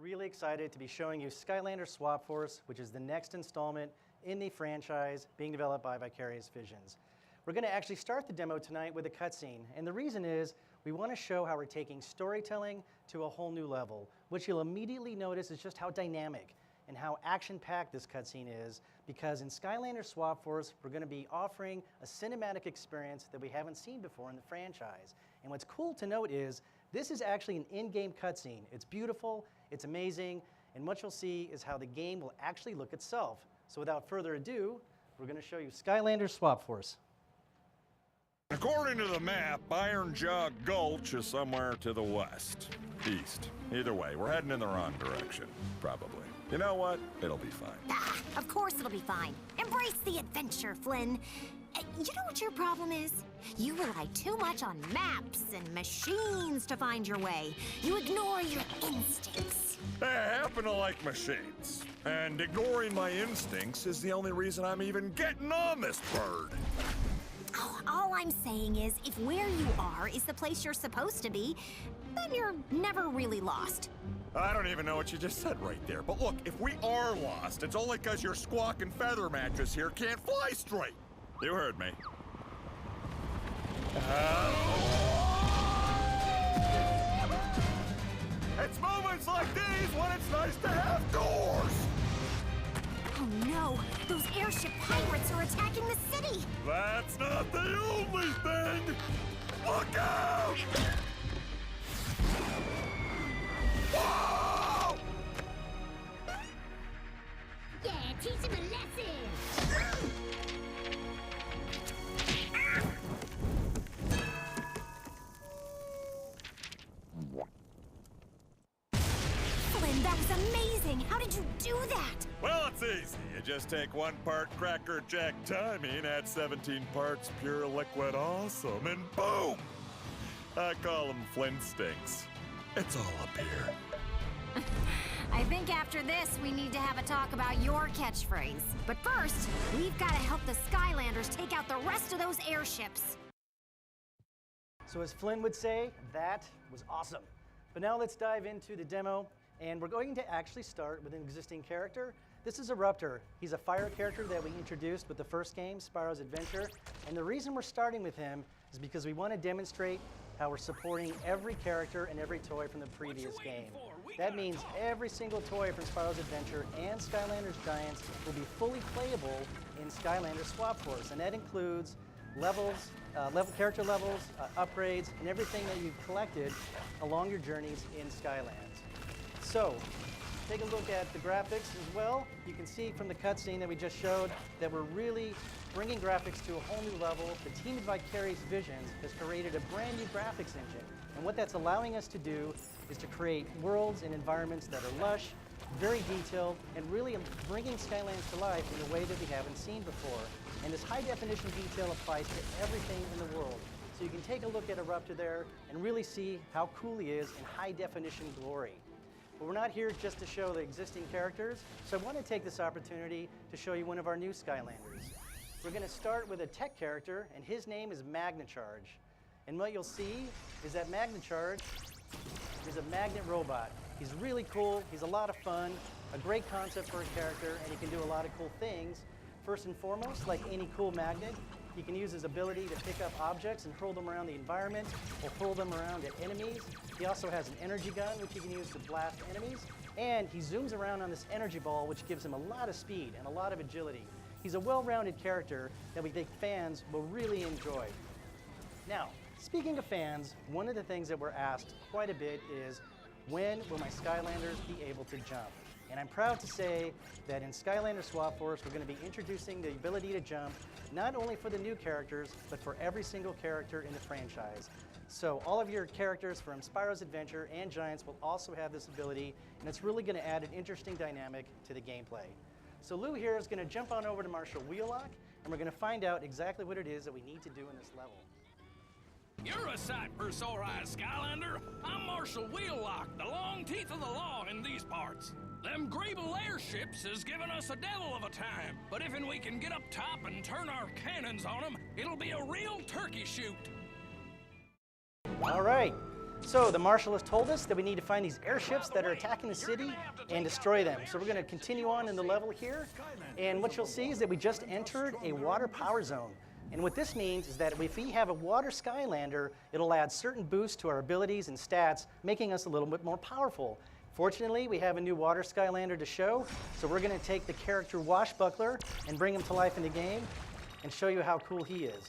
Really excited to be showing you Skylanders Swap Force, which is the next installment in the franchise being developed by Vicarious Visions. We're going to actually start the demo tonight with a cutscene, and the reason is we want to show how we're taking storytelling to a whole new level. What you'll immediately notice is just how dynamic and how action-packed this cutscene is, because in Skylanders Swap Force, we're going to be offering a cinematic experience that we haven't seen before in the franchise. And what's cool to note is this is actually an in-game cutscene. It's beautiful, it's amazing, and what you'll see is how the game will actually look itself. So without further ado, we're going to show you Skylanders Swap Force. According to the map, Iron Jaw Gulch is somewhere to the west. East. Either way, we're heading in the wrong direction. Probably. You know what? It'll be fine. Ah, of course it'll be fine. Embrace the adventure, Flynn. You know what your problem is? You rely too much on maps and machines to find your way. You ignore your instincts. I happen to like machines. And ignoring my instincts is the only reason I'm even getting on this bird. Oh, all I'm saying is, if where you are is the place you're supposed to be, then you're never really lost. I don't even know what you just said right there. But look, if we are lost, it's only because your squawking feather mattress here can't fly straight. You heard me. It's moments like these when it's nice to have doors! Oh no! Those airship pirates are attacking the city! That's not the only thing! Look out! Whoa! Yeah, teach him a lesson! Flynn, that was amazing! How did you do that? Well, it's easy. You just take 1 part Cracker Jack timing, add 17 parts pure liquid awesome, and boom! I call them Flintstinks. It's all up here. I think after this, we need to have a talk about your catchphrase. But first, we've got to help the Skylanders take out the rest of those airships. So as Flynn would say, that was awesome. But now let's dive into the demo, and we're going to actually start with an existing character. This is Eruptor. He's a fire character that we introduced with the first game, Spyro's Adventure, and the reason we're starting with him is because we want to demonstrate how we're supporting every character and every toy from the previous game. That means every single toy from Spyro's Adventure and Skylanders Giants will be fully playable in Skylanders Swap Force, and that includes levels, character levels, upgrades, and everything that you've collected along your journeys in Skylands. So, take a look at the graphics as well. You can see from the cutscene that we just showed that we're really bringing graphics to a whole new level. The team at Vicarious Visions has created a brand new graphics engine. And what that's allowing us to do is to create worlds and environments that are lush, very detailed, and really bringing Skylands to life in a way that we haven't seen before. And this high-definition detail applies to everything in the world. So you can take a look at Eruptor there and really see how cool he is in high-definition glory. But we're not here just to show the existing characters, so I want to take this opportunity to show you one of our new Skylanders. We're going to start with a tech character, and his name is Magnacharge. And what you'll see is that Magnacharge is a magnet robot. He's really cool, he's a lot of fun, a great concept for a character, and he can do a lot of cool things. First and foremost, like any cool magnet, he can use his ability to pick up objects and hurl them around the environment or hurl them around at enemies. He also has an energy gun, which he can use to blast enemies. And he zooms around on this energy ball, which gives him a lot of speed and a lot of agility. He's a well-rounded character that we think fans will really enjoy. Now, speaking of fans, one of the things that we're asked quite a bit is, when will my Skylanders be able to jump? And I'm proud to say that in Skylanders Swap Force, we're going to be introducing the ability to jump, not only for the new characters, but for every single character in the franchise. So all of your characters from Spyro's Adventure and Giants will also have this ability, and it's really going to add an interesting dynamic to the gameplay. So Lou here is going to jump on over to Marshall Wheelock, and we're going to find out exactly what it is that we need to do in this level. You're a sight for a sore-eyed Skylander. I'm Marshal Wheelock, the long teeth of the law in these parts. Them Grable airships has given us a devil of a time, but if we can get up top and turn our cannons on them, it'll be a real turkey shoot. All right, So the marshal has told us that we need to find these airships that are attacking the city and destroy them. So we're going to continue on in the level here. And what you'll see is that we just entered a water power zone. And what this means is that if we have a water Skylander, it'll add certain boosts to our abilities and stats, making us a little bit more powerful. Fortunately, we have a new water Skylander to show. So we're going to take the character Washbuckler and bring him to life in the game and show you how cool he is.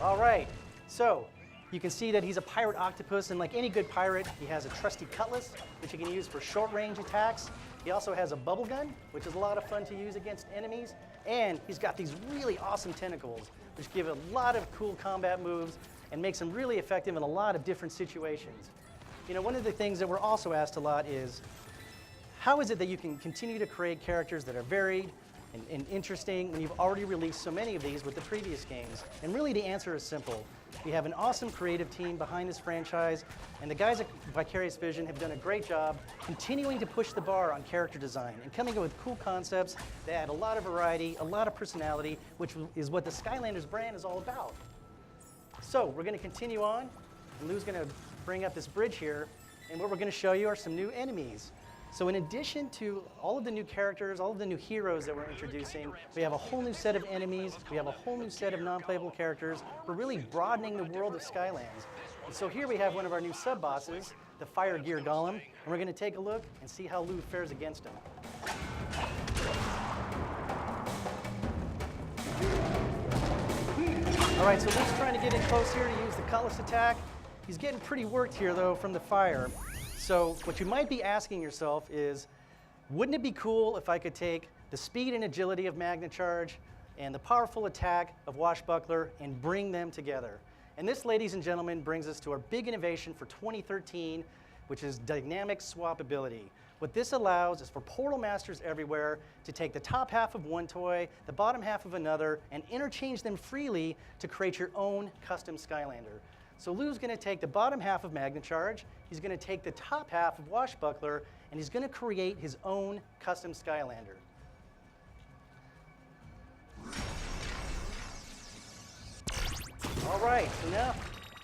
All right, so you can see that he's a pirate octopus, and like any good pirate, he has a trusty cutlass, which he can use for short-range attacks. He also has a bubble gun, which is a lot of fun to use against enemies, and he's got these really awesome tentacles, which give a lot of cool combat moves and makes him really effective in a lot of different situations. You know, one of the things that we're also asked a lot is, how is it that you can continue to create characters that are varied and interesting when you've already released so many of these with the previous games? And really the answer is simple. We have an awesome creative team behind this franchise, and the guys at Vicarious Vision have done a great job continuing to push the bar on character design and coming up with cool concepts that add a lot of variety, a lot of personality, which is what the Skylanders brand is all about. So we're going to continue on, and Lou's going to bring up this bridge here, and what we're going to show you are some new enemies. So in addition to all of the new characters, all of the new heroes that we're introducing, we have a whole new set of enemies, we have a whole new set of non-playable characters. We're really broadening the world of Skylands. And so here we have one of our new sub-bosses, the Fire Gear Golem, and we're going to take a look and see how Lou fares against him. All right, so Lou's trying to get in close here to use the cutlass attack. He's getting pretty worked here, though, from the fire. So what you might be asking yourself is, wouldn't it be cool if I could take the speed and agility of Magna Charge and the powerful attack of Washbuckler and bring them together? And this, ladies and gentlemen, brings us to our big innovation for 2013, which is dynamic swappability. What this allows is for Portal Masters everywhere to take the top half of one toy, the bottom half of another, and interchange them freely to create your own custom Skylander. So Lou's going to take the bottom half of Magna Charge, he's going to take the top half of Washbuckler, and he's going to create his own custom Skylander. All right, so now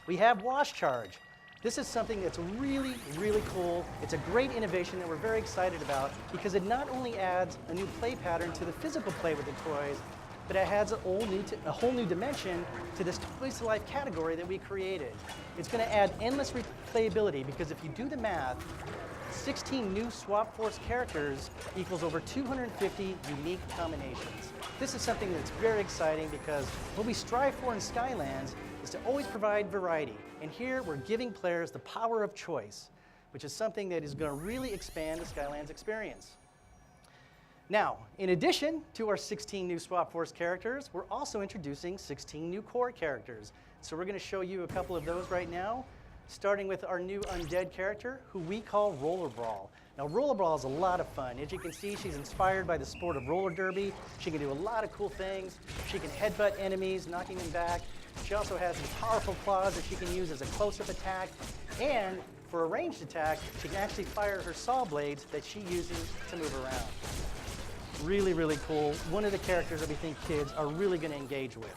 we have Wash Charge. This is something that's really, really cool. It's a great innovation that we're very excited about because it not only adds a new play pattern to the physical play with the toys, but it adds a whole new dimension to this Toys to Life category that we created. It's going to add endless replayability because if you do the math, 16 new Swap Force characters equals over 250 unique combinations. This is something that's very exciting because what we strive for in Skylands is to always provide variety. And here we're giving players the power of choice, which is something that is going to really expand the Skylands experience. Now, in addition to our 16 new Swap Force characters, we're also introducing 16 new core characters. So we're going to show you a couple of those right now, starting with our new undead character, who we call Roller Brawl. Now, Roller Brawl is a lot of fun. As you can see, she's inspired by the sport of roller derby. She can do a lot of cool things. She can headbutt enemies, knocking them back. She also has these powerful claws that she can use as a close-up attack. And for a ranged attack, she can actually fire her saw blades that she uses to move around. Really, really cool. One of the characters that we think kids are really going to engage with.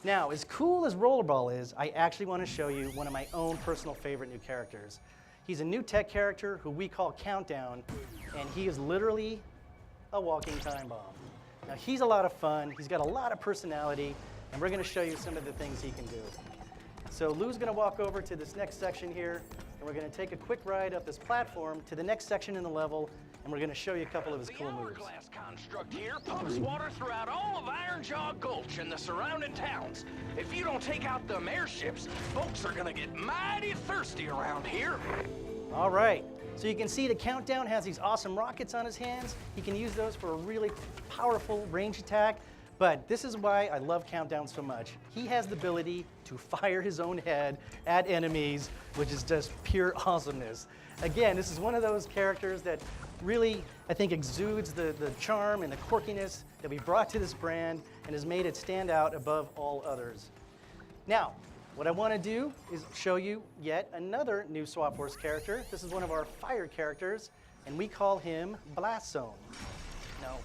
Now, as cool as Rollerball is, I actually want to show you one of my own personal favorite new characters. He's a new tech character who we call Countdown, and he is literally a walking time bomb. Now, he's a lot of fun. He's got a lot of personality, and we're going to show you some of the things he can do. So Lou's going to walk over to this next section here, and we're going to take a quick ride up this platform to the next section in the level, and we're going to show you a couple of his cool moves. The hourglass construct here pumps water throughout all of Ironjaw Gulch and the surrounding towns. If you don't take out them airships, folks are going to get mighty thirsty around here. All right. So you can see the Countdown has these awesome rockets on his hands. He can use those for a really powerful range attack. But this is why I love Countdown so much. He has the ability to fire his own head at enemies, which is just pure awesomeness. Again, this is one of those characters that really, I think, exudes the charm and the quirkiness that we brought to this brand and has made it stand out above all others. Now, what I want to do is show you yet another new Swap Force character. This is one of our fire characters, and we call him Blast Zone. Now,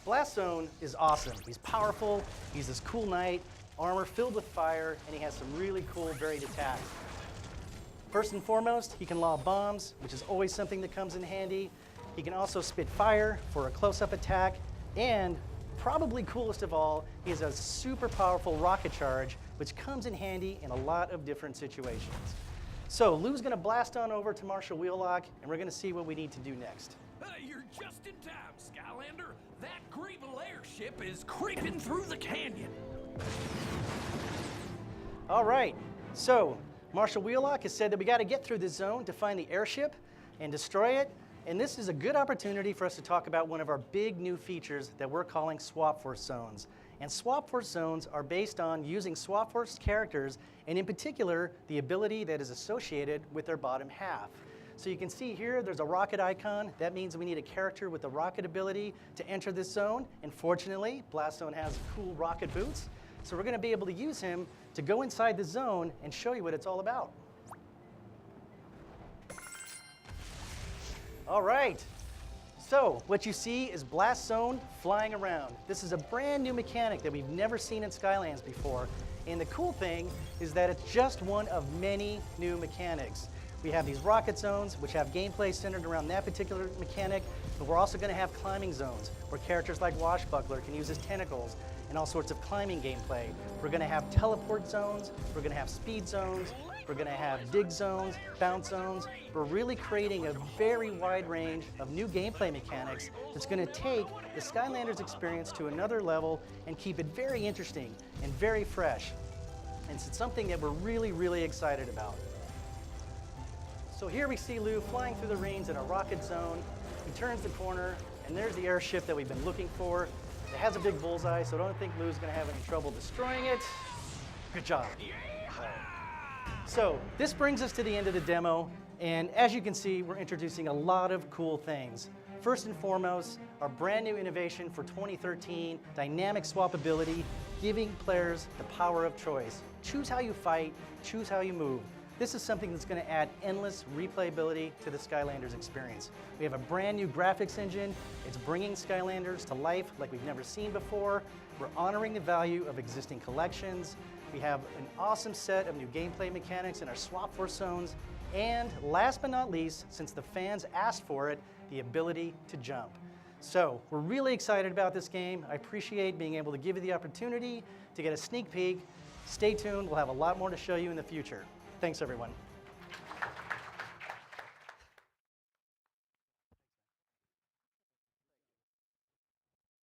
Blast Zone is awesome. He's powerful, he's this cool knight, armor filled with fire, and he has some really cool varied attacks. First and foremost, he can lob bombs, which is always something that comes in handy. He can also spit fire for a close-up attack, and probably coolest of all, he has a super powerful rocket charge, which comes in handy in a lot of different situations. So Lou's gonna blast on over to Marshal Wheelock, and we're gonna see what we need to do next. You're just in time, Skylander. That Greeble airship is creeping through the canyon. All right, so Marshal Wheelock has said that we gotta get through this zone to find the airship and destroy it. And this is a good opportunity for us to talk about one of our big new features that we're calling Swap Force Zones. And Swap Force Zones are based on using Swap Force characters, and in particular, the ability that is associated with their bottom half. So you can see here, there's a rocket icon. That means we need a character with the rocket ability to enter this zone. And fortunately, Blastone has cool rocket boots. So we're gonna be able to use him to go inside the zone and show you what it's all about. All right, so what you see is Blast Zone flying around. This is a brand new mechanic that we've never seen in Skylands before. And the cool thing is that it's just one of many new mechanics. We have these rocket zones, which have gameplay centered around that particular mechanic, but we're also gonna have climbing zones, where characters like Washbuckler can use his tentacles and all sorts of climbing gameplay. We're gonna have teleport zones, we're gonna have speed zones, we're gonna have dig zones, bounce zones. We're really creating a very wide range of new gameplay mechanics that's gonna take the Skylanders experience to another level and keep it very interesting and very fresh. And it's something that we're really, really excited about. So here we see Lou flying through the rings in a rocket zone. He turns the corner, and there's the airship that we've been looking for. It has a big bullseye, so I don't think Lou's gonna have any trouble destroying it. Good job. So this brings us to the end of the demo, and as you can see, we're introducing a lot of cool things. First and foremost, our brand new innovation for 2013, dynamic swappability, giving players the power of choice. Choose how you fight, choose how you move. This is something that's going to add endless replayability to the Skylanders experience. We have a brand new graphics engine. It's bringing Skylanders to life like we've never seen before. We're honoring the value of existing collections. We have an awesome set of new gameplay mechanics in our Swap Force zones. And last but not least, since the fans asked for it, the ability to jump. So we're really excited about this game. I appreciate being able to give you the opportunity to get a sneak peek. Stay tuned, we'll have a lot more to show you in the future. Thanks, everyone.